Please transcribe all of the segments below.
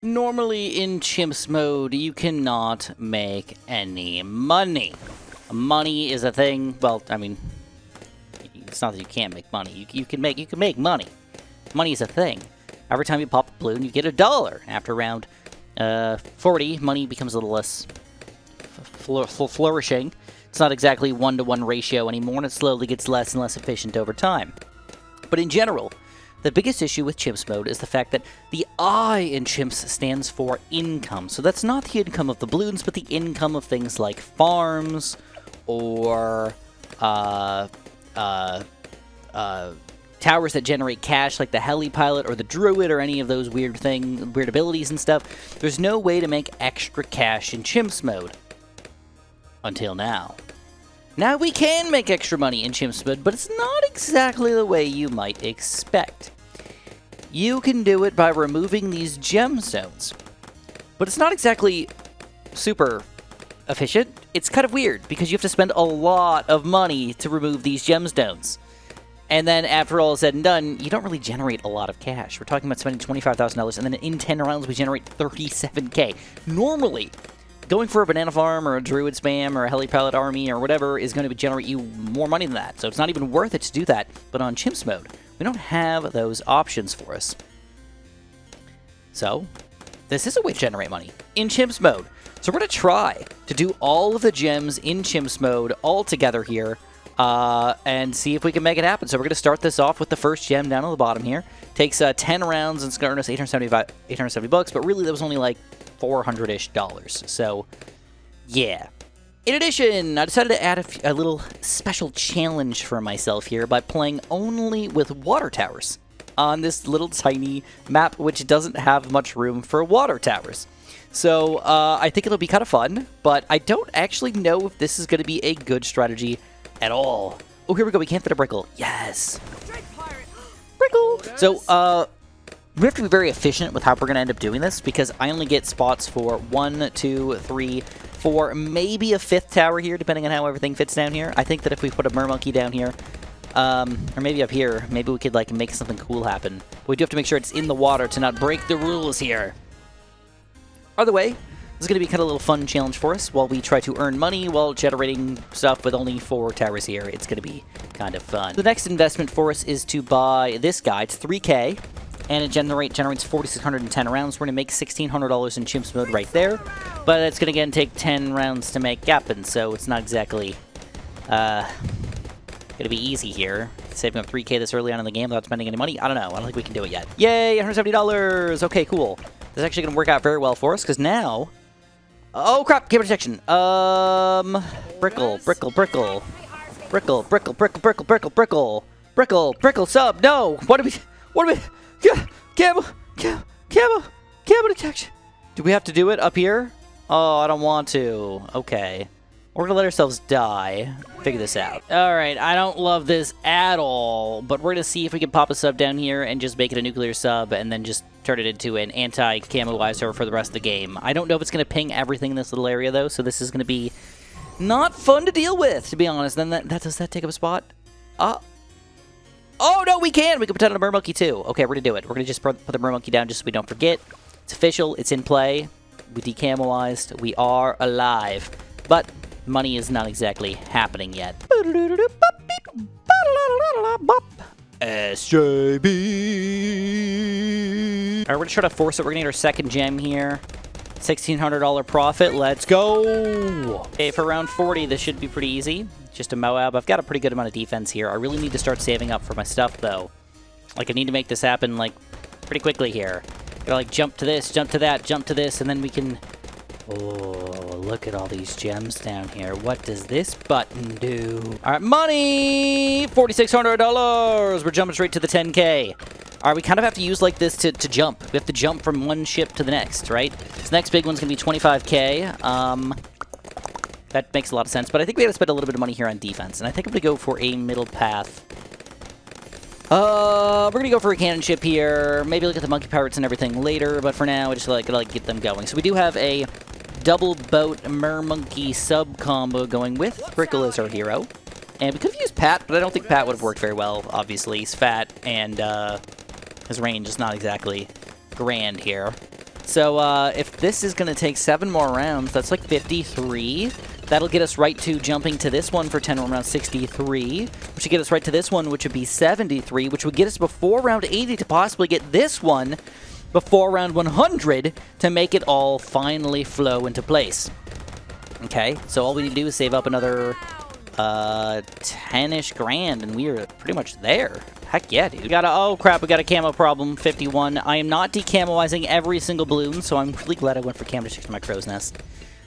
Normally in Chimps mode, you cannot make any money. Money is a thing. Well, I mean, it's not that you can't make money. You can make money. Money is a thing. Every time you pop a balloon, you get $1. After round 40, money becomes a little less flourishing. It's not exactly 1-to-1 ratio anymore, and it slowly gets less and less efficient over time. But in general, the biggest issue with Chimps mode is the fact that the I in Chimps stands for income. So that's not the income of the balloons, but the income of things like farms or towers that generate cash, like the heli pilot or the druid or any of those weird abilities and stuff. There's no way to make extra cash in Chimps mode. Until now. Now we can make extra money in Chimps mode, but it's not exactly the way you might expect. You can do it by removing these gemstones. But it's not exactly super efficient. It's kind of weird, because you have to spend a lot of money to remove these gemstones. And then after all is said and done, you don't really generate a lot of cash. We're talking about spending $25,000, and then in 10 rounds we generate $37K. Normally, going for a banana farm or a druid spam or a heli pilot army or whatever is going to generate you more money than that. So it's not even worth it to do that. But on Chimps mode, we don't have those options for us. So this is a way to generate money in Chimps mode. So we're going to try to do all of the gems in Chimps mode all together here and see if we can make it happen. So we're going to start this off with the first gem down on the bottom here. Takes 10 rounds and it's going to earn us 870 bucks, but really that was only like $400-ish. So, yeah. In addition, I decided to add a little special challenge for myself here by playing only with water towers on this little tiny map, which doesn't have much room for water towers. So, I think it'll be kind of fun, but I don't actually know if this is going to be a good strategy at all. Oh, here we go. We can't fit a Brickle. Yes. Brickle. So, we have to be very efficient with how we're going to end up doing this, because I only get spots for 1, 2, 3, 4, maybe a 5th tower here, depending on how everything fits down here. I think that if we put a mermonkey down here, or maybe up here, maybe we could like make something cool happen. But we do have to make sure it's in the water to not break the rules here. Either way, this is going to be kind of a little fun challenge for us while we try to earn money while generating stuff with only 4 towers here. It's going to be kind of fun. The next investment for us is to buy this guy. It's 3K. And it generates 4,610 rounds. We're going to make $1,600 in Chimps mode right there. But it's going to, again, take 10 rounds to make happen, so it's not exactly going to be easy here. Saving up 3K this early on in the game without spending any money. I don't know. I don't think we can do it yet. Yay, $170. Okay, cool. This is actually going to work out very well for us, because now... Oh, crap. Camera detection. Brickle. Brickle, sub. No. What do we... Camo detection. Do we have to do it up here? Oh, I don't want to. Okay. We're gonna let ourselves die. Figure this out. Alright, I don't love this at all, but we're gonna see if we can pop a sub down here and just make it a nuclear sub and then just turn it into an anti-camoizer for the rest of the game. I don't know if it's gonna ping everything in this little area though, so this is gonna be not fun to deal with, to be honest. Then does that take up a spot? Oh, no, we can! We can pretend on a mermonkey, too. Okay, we're gonna do it. We're gonna just put the mermonkey down just so we don't forget. It's official. It's in play. We decamoized. We are alive. But money is not exactly happening yet. SJB! Alright, we're gonna try to force it. We're gonna get our second gem here. $1,600 profit. Let's go! Okay, for round 40, this should be pretty easy. Just a Moab. I've got a pretty good amount of defense here. I really need to start saving up for my stuff, though. Like, I need to make this happen, like, pretty quickly here. Gotta, like, jump to this, jump to that, jump to this, and then we can... Oh, look at all these gems down here. What does this button do? Alright, money! $4,600! We're jumping straight to the 10K. Alright, we kind of have to use, like, this to jump. We have to jump from one ship to the next, right? This next big one's gonna be 25K. That makes a lot of sense, but I think we gotta spend a little bit of money here on defense, and I think I'm gonna go for a middle path. We're gonna go for a cannon ship here, maybe look at the monkey pirates and everything later, but for now, we just gotta get them going. So we do have a double boat mermonkey sub combo going with Brickle as our hero. And we could have used Pat, but I don't think Pat would have worked very well, obviously. He's fat, and his range is not exactly grand here. So if this is going to take 7 more rounds, that's like 53. That'll get us right to jumping to this one for 10 more rounds, 63. Which would get us right to this one, which would be 73, which would get us before round 80 to possibly get this one before round 100 to make it all finally flow into place. Okay, so all we need to do is save up another 10-ish grand, and we are pretty much there. Heck yeah, dude. Oh crap, we got a camo problem, 51. I am not decamoizing every single balloon, so I'm really glad I went for camo to my crow's nest.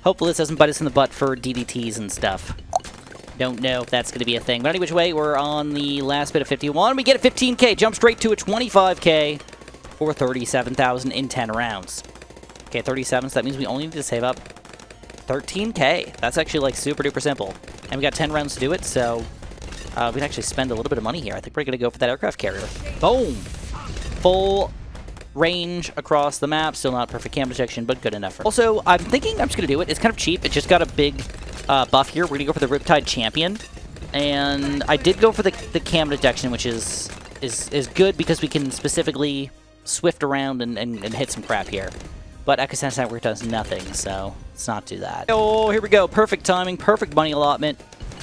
Hopefully this doesn't bite us in the butt for DDTs and stuff. Don't know if that's going to be a thing. But any which way, we're on the last bit of 51. We get a 15K, jump straight to a 25K for 37,000 in 10 rounds. Okay, 37, so that means we only need to save up 13K. That's actually like super duper simple. And we got 10 rounds to do it, so we can actually spend a little bit of money here. I think we're going to go for that aircraft carrier. Boom! Full range across the map. Still not perfect cam detection, but good enough. Also, I'm thinking I'm just going to do it. It's kind of cheap. It just got a big buff here. We're going to go for the Riptide Champion. And I did go for the cam detection, which is good because we can specifically swift around and hit some crap here. But Echosense Network does nothing, so let's not do that. Oh, here we go. Perfect timing, perfect money allotment.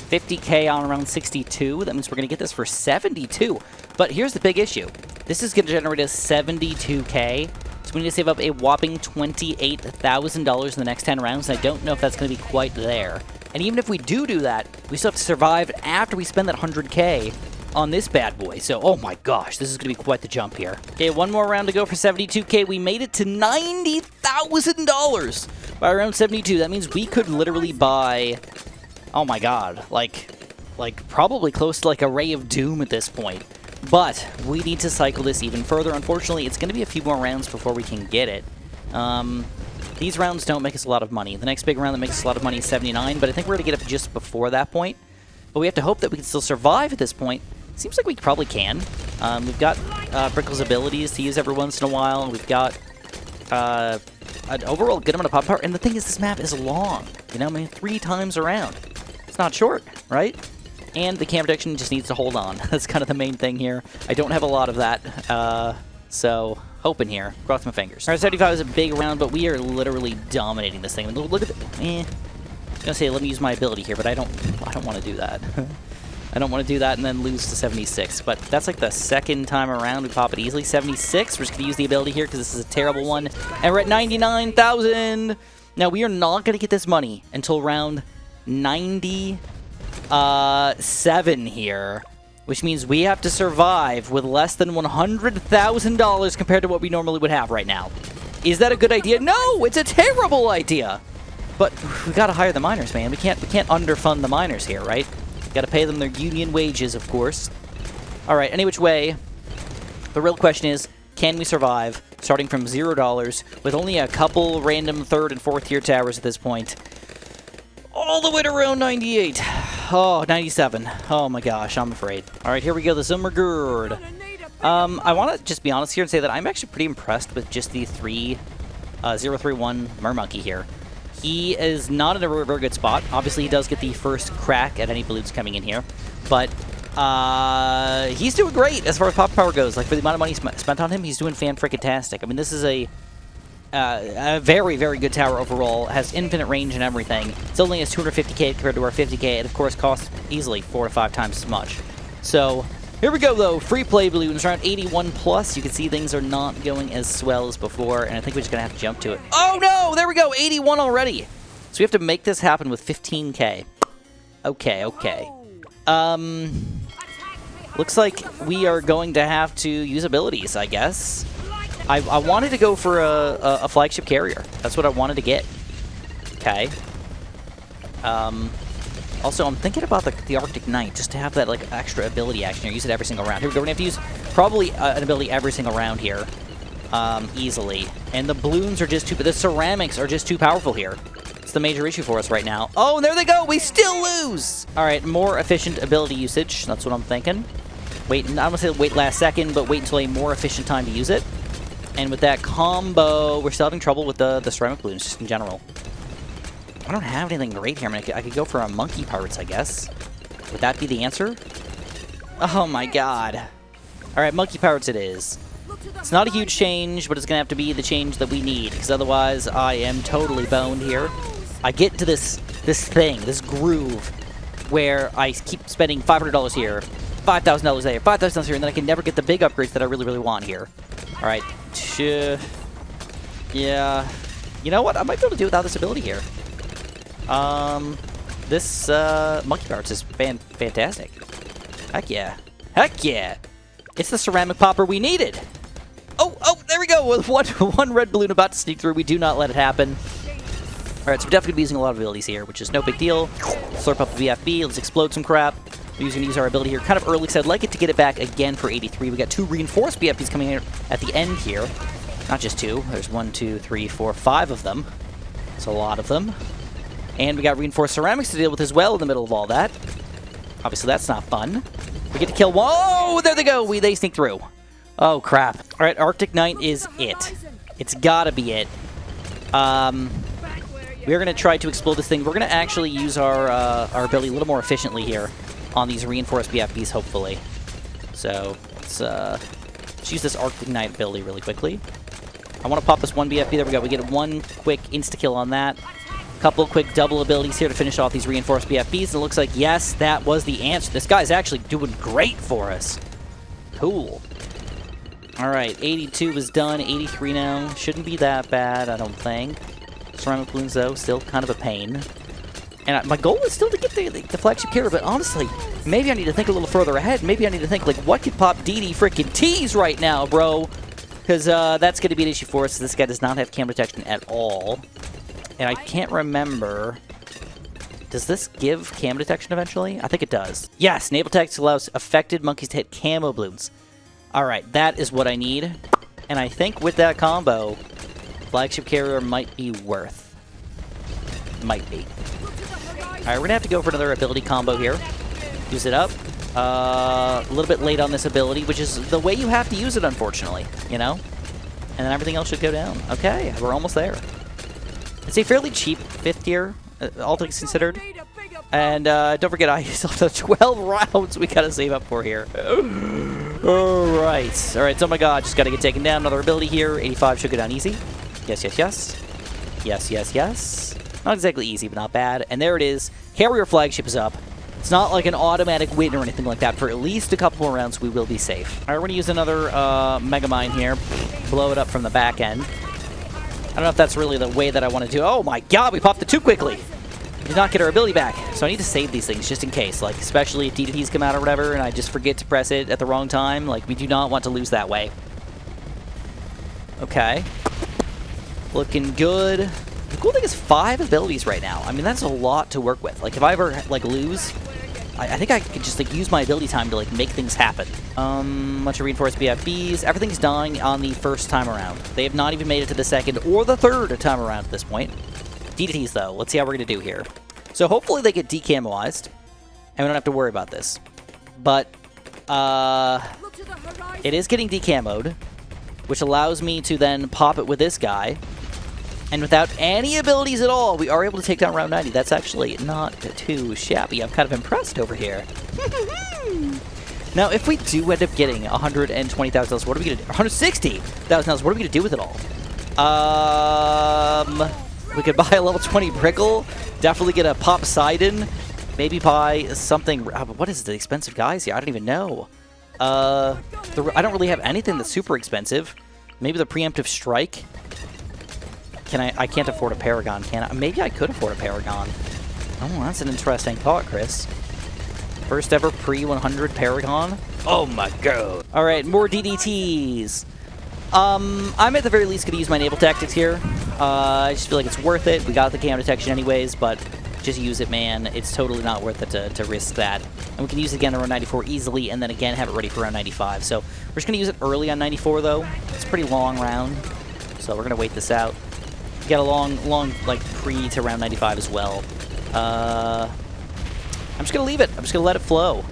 50K on around 62. That means we're going to get this for 72. But here's the big issue. This is going to generate us 72K. So we need to save up a whopping $28,000 in the next 10 rounds. And I don't know if that's going to be quite there. And even if we do that, we still have to survive after we spend that 100K on this bad boy. So, oh my gosh, this is going to be quite the jump here. Okay, one more round to go for 72K. We made it to $90,000 by round 72. That means we could literally buy, oh my god, like probably close to like a Ray of Doom at this point. But we need to cycle this even further. Unfortunately, it's going to be a few more rounds before we can get it. These rounds don't make us a lot of money. The next big round that makes us a lot of money is 79, but I think we're going to get up just before that point. But we have to hope that we can still survive at this point. Seems like we probably can. We've got Brickle's abilities to use every once in a while, and we've got an overall good amount of pop power. And the thing is, this map is long. You know, I mean, 3 times around. It's not short, right? And the cam protection just needs to hold on. That's kind of the main thing here. I don't have a lot of that, so hoping here. Cross my fingers. All right, 75 is a big round, but we are literally dominating this thing. I mean, look at the... I was gonna say, let me use my ability here, but I don't want to do that. I don't want to do that and then lose to 76, but that's like the second time around we pop it easily. 76, we're just going to use the ability here because this is a terrible one. And we're at 99,000. Now, we are not going to get this money until round 97 here, which means we have to survive with less than $100,000 compared to what we normally would have right now. Is that a good idea? No, it's a terrible idea. But we got to hire the miners, man. We can't underfund the miners here, right? Got to pay them their union wages, of course. All right, any which way, the real question is, can we survive starting from $0 with only a couple random 3rd and 4th tier towers at this point? All the way to round 98. Oh, 97. Oh my gosh, I'm afraid. All right, here we go, the Zummergird. I want to just be honest here and say that I'm actually pretty impressed with just the 031 Mermonkey here. He is not in a very good spot. Obviously, he does get the first crack at any balloons coming in here. But he's doing great as far as pop power goes. Like, for the amount of money spent on him, he's doing fan-frickin-tastic. I mean, this is a very, very good tower overall. Has infinite range and everything. It's only has 250K compared to our 50K. And, of course, costs easily 4 to 5 times as much. So... here we go, though. Free play balloons, around 81 plus. You can see things are not going as swell as before, and I think we're just going to have to jump to it. Oh, no! There we go! 81 already! So we have to make this happen with 15K. Okay, okay. Looks like we are going to have to use abilities, I guess. I wanted to go for a flagship carrier. That's what I wanted to get. Okay. Also, I'm thinking about the Arctic Knight, just to have that like extra ability action here. Use it every single round. Here we go. We're going to have to use probably an ability every single round here, easily. And the balloons are just the ceramics are just too powerful here. It's the major issue for us right now. Oh, and there they go. We still lose. All right, more efficient ability usage. That's what I'm thinking. Wait, I don't want to say wait last second, but wait until a more efficient time to use it. And with that combo, we're still having trouble with the ceramic balloons just in general. I don't have anything great here. I mean, I could go for a monkey pirates, I guess. Would that be the answer? Oh my god. Alright, monkey pirates it is. It's not a huge change, but it's going to have to be the change that we need, because otherwise I am totally boned here. I get into this groove, where I keep spending $500 here, $5,000 there, $5,000 here, and then I can never get the big upgrades that I really, really want here. All right. Yeah. You know what? I might be able to do without this ability here. This monkey parts is fantastic. Heck yeah. Heck yeah. It's the ceramic popper we needed. Oh, there we go. With one red balloon about to sneak through. We do not let it happen. All right, so we're definitely going to be using a lot of abilities here, which is no big deal. Slurp up a BFB. Let's explode some crap. We're going to use our ability here kind of early, because I'd like it to get it back again for 83. We got 2 reinforced BFBs coming in at the end here. Not just 2. There's 1, 2, 3, 4, 5 of them. It's a lot of them. And we got reinforced ceramics to deal with as well in the middle of all that. Obviously, that's not fun. We get to kill one. Oh, there they go. They sneak through. Oh, crap. All right, Arctic Knight is it. It's got to be it. We're going to try to explode this thing. We're going to actually use our ability a little more efficiently here on these reinforced BFBs, hopefully. So, let's use this Arctic Knight ability really quickly. I want to pop this one BFB. There we go. We get one quick insta-kill on that. Couple quick double abilities here to finish off these reinforced BFBs. And it looks like, yes, that was the answer. This guy's actually doing great for us. Cool. All right, 82 is done. 83 now. Shouldn't be that bad, I don't think. Ceramic balloons, though, still kind of a pain. And my goal is still to get the flagship carrier, but honestly, maybe I need to think a little further ahead. Maybe I need to think, like, what could pop DD freaking T's right now, bro? Because that's going to be an issue for us. This guy does not have cam detection at all. And I can't remember. Does this give cam detection eventually? I think it does. Yes, naval tactics allows affected monkeys to hit camo balloons. All right, that is what I need. And I think with that combo, flagship carrier might be worth. Might be. All right, we're going to have to go for another ability combo here. Use it up. A little bit late on this ability, which is the way you have to use it, unfortunately, you know? And then everything else should go down. Okay, we're almost there. It's a fairly cheap 5th tier, all things considered. And don't forget, I still have the 12 rounds we gotta save up for here. Alright, so oh my god, just gotta get taken down. Another ability here. 85 should go down easy. Yes, yes, yes. Yes, yes, yes. Not exactly easy, but not bad. And there it is. Carrier flagship is up. It's not like an automatic win or anything like that. For at least a couple more rounds, we will be safe. Alright, we're gonna use another Mega Mine here. Blow it up from the back end. I don't know if that's really the way that I want to do it. Oh my god, we popped it too quickly. We did not get our ability back. So I need to save these things just in case. Like, especially if DDTs come out or whatever and I just forget to press it at the wrong time. Like, we do not want to lose that way. Okay. Looking good. The cool thing is 5 abilities right now. I mean, that's a lot to work with. Like, if I ever, like, lose, I think I could just, like, use my ability time to, like, make things happen. Bunch of reinforced BFBs. Everything's dying on the first time around. They have not even made it to the second or the third time around at this point. DDTs, though. Let's see how we're going to do here. So hopefully they get decamoized, and we don't have to worry about this. But, it is getting decamoed, which allows me to then pop it with this guy. And without any abilities at all, we are able to take down round 90. That's actually not too shabby. I'm kind of impressed over here. Now, if we do end up getting $120,000, what are we going to do? $160,000, what are we going to do with it all? We could buy a level 20 Prickle. Definitely get a Pop Sidon. Maybe buy something. What is the expensive guys here? I don't even know. I don't really have anything that's super expensive. Maybe the Preemptive Strike. I can't afford a Paragon, can I? Maybe I could afford a Paragon. Oh, that's an interesting thought, Chris. First ever pre-100 Paragon? Oh my god. Alright, more DDTs. I'm at the very least going to use my naval tactics here. I just feel like it's worth it. We got the cam detection anyways, but just use it, man. It's totally not worth it to risk that. And we can use it again around 94 easily, and then again have it ready for around 95. So we're just going to use it early on 94, though. It's a pretty long round, so we're going to wait this out. We got a long, like, pre to round 95 as well. I'm just going to leave it. I'm just going to let it flow.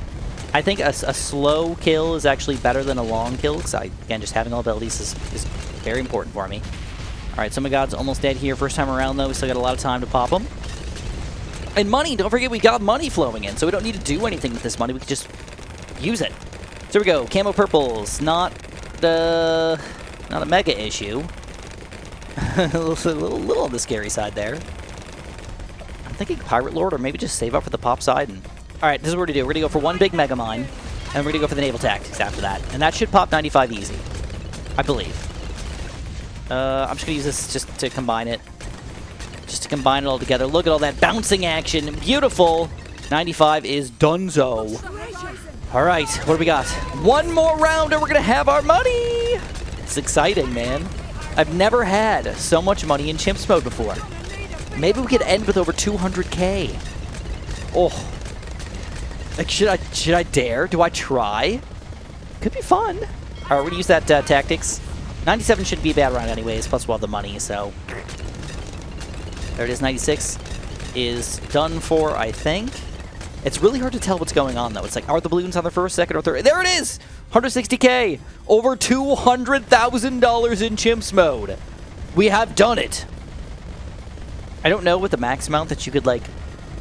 I think a slow kill is actually better than a long kill, because, again, just having all abilities is very important for me. All right, so my god's almost dead here. First time around, though, we still got a lot of time to pop him. And money, don't forget we got money flowing in, so we don't need to do anything with this money. We can just use it. So here we go, camo purples. Not not a mega issue. a little on the scary side there. I'm thinking Pirate Lord, or maybe just save up for the pop side. And all right, this is what we're gonna do. We're gonna go for one big Mega Mine, and we're gonna go for the naval tactics after that, and that should pop 95 easy, I believe. I'm just gonna use this just to combine it. Just to combine it all together. Look at all that bouncing action. Beautiful. 95 is donezo. All right, what do we got? One more round and we're going to have our money. It's exciting, man. I've never had so much money in Chimps mode before. Maybe we could end with over 200K. Oh. Like, should I dare? Do I try? Could be fun. All right, we're going to use that tactics. 97 shouldn't be a bad round anyways, plus we'll have the money, so... There it is, 96 is done for, I think. It's really hard to tell what's going on, though. It's like, are the balloons on the first, second, or third? There it is! 160K! Over $200,000 in Chimps mode. We have done it. I don't know what the max amount that you could, like,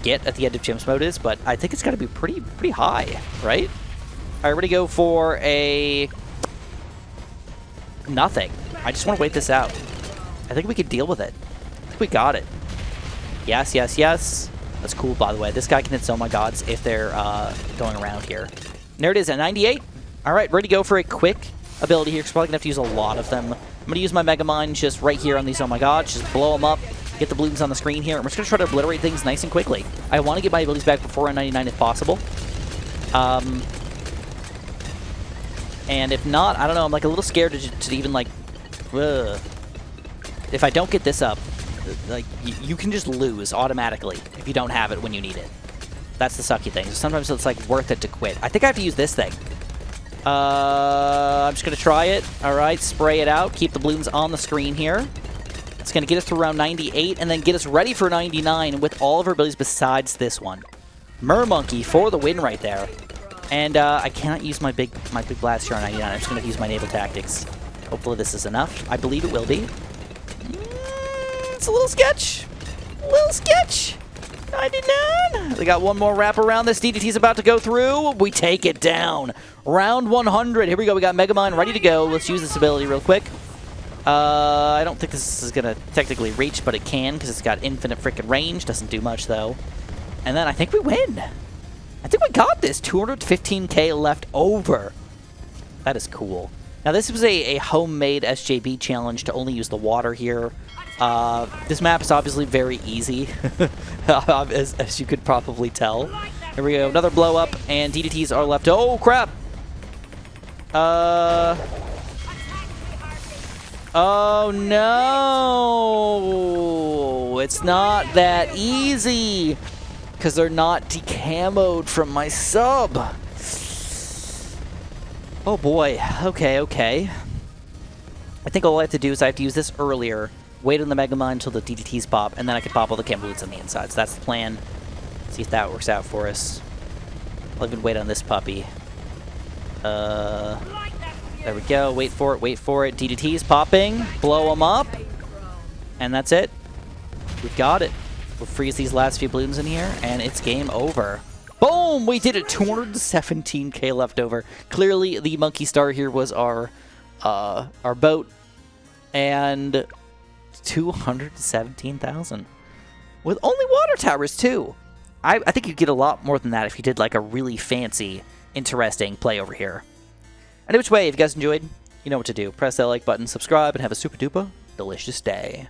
get at the end of Chimps mode is, but I think it's got to be pretty high, right? All right, we're going to go for a... nothing. I just want to wait this out. I think we can deal with it. I think we got it. Yes, yes, yes. That's cool, by the way. This guy can hit so my gods if they're going around here. And there it is at 98. All right, ready to go for a quick ability here. Because probably going to have to use a lot of them. I'm going to use my Mega Mine just right here on these oh my gods. Just blow them up. Get the balloons on the screen here. I'm just going to try to obliterate things nice and quickly. I want to get my abilities back before 99 if possible. And if not, I don't know. I'm like a little scared to even like... If I don't get this up, like, you can just lose automatically if you don't have it when you need it. That's the sucky thing. So sometimes it's, like, worth it to quit. I think I have to use this thing. I'm just going to try it. All right, spray it out. Keep the balloons on the screen here. It's going to get us to around 98 and then get us ready for 99 with all of our abilities besides this one. Mermonkey for the win right there. And I cannot use my big blast here on 99. I'm just going to use my naval tactics. Hopefully this is enough. I believe it will be. It's a little sketch. Little sketch. 99. They got one more wrap around this. DDT's about to go through. We take it down. Round 100. Here we go. We got Mega Mine ready to go. Let's use this ability real quick. I don't think this is going to technically reach, but it can because it's got infinite freaking range. Doesn't do much, though. And then I think we win. I think we got this. 215K left over. That is cool. Now, this was a homemade SJB challenge to only use the water here. This map is obviously very easy, as you could probably tell. Here we go, another blow up, and DDTs are left. Oh, crap! Oh, no! It's not that easy, because they're not decamoed from my sub. Oh, boy. Okay, okay. I think all I have to do is I have to use this earlier, wait on the Mega Mine until the DDTs pop, and then I can pop all the chem boots on the inside. So that's the plan. See if that works out for us. I'll even wait on this puppy. There we go. Wait for it. Wait for it. DDTs popping. Blow them up. And that's it. We've got it. We'll freeze these last few balloons in here, and it's game over. Boom! We did it. 217K left over. Clearly, the Monkey Star here was our boat. And 217,000 with only water towers too. I think you'd get a lot more than that if you did like a really fancy, interesting play over here. And which way, if you guys enjoyed, you know what to do. Press that like button, subscribe, and have a super duper delicious day.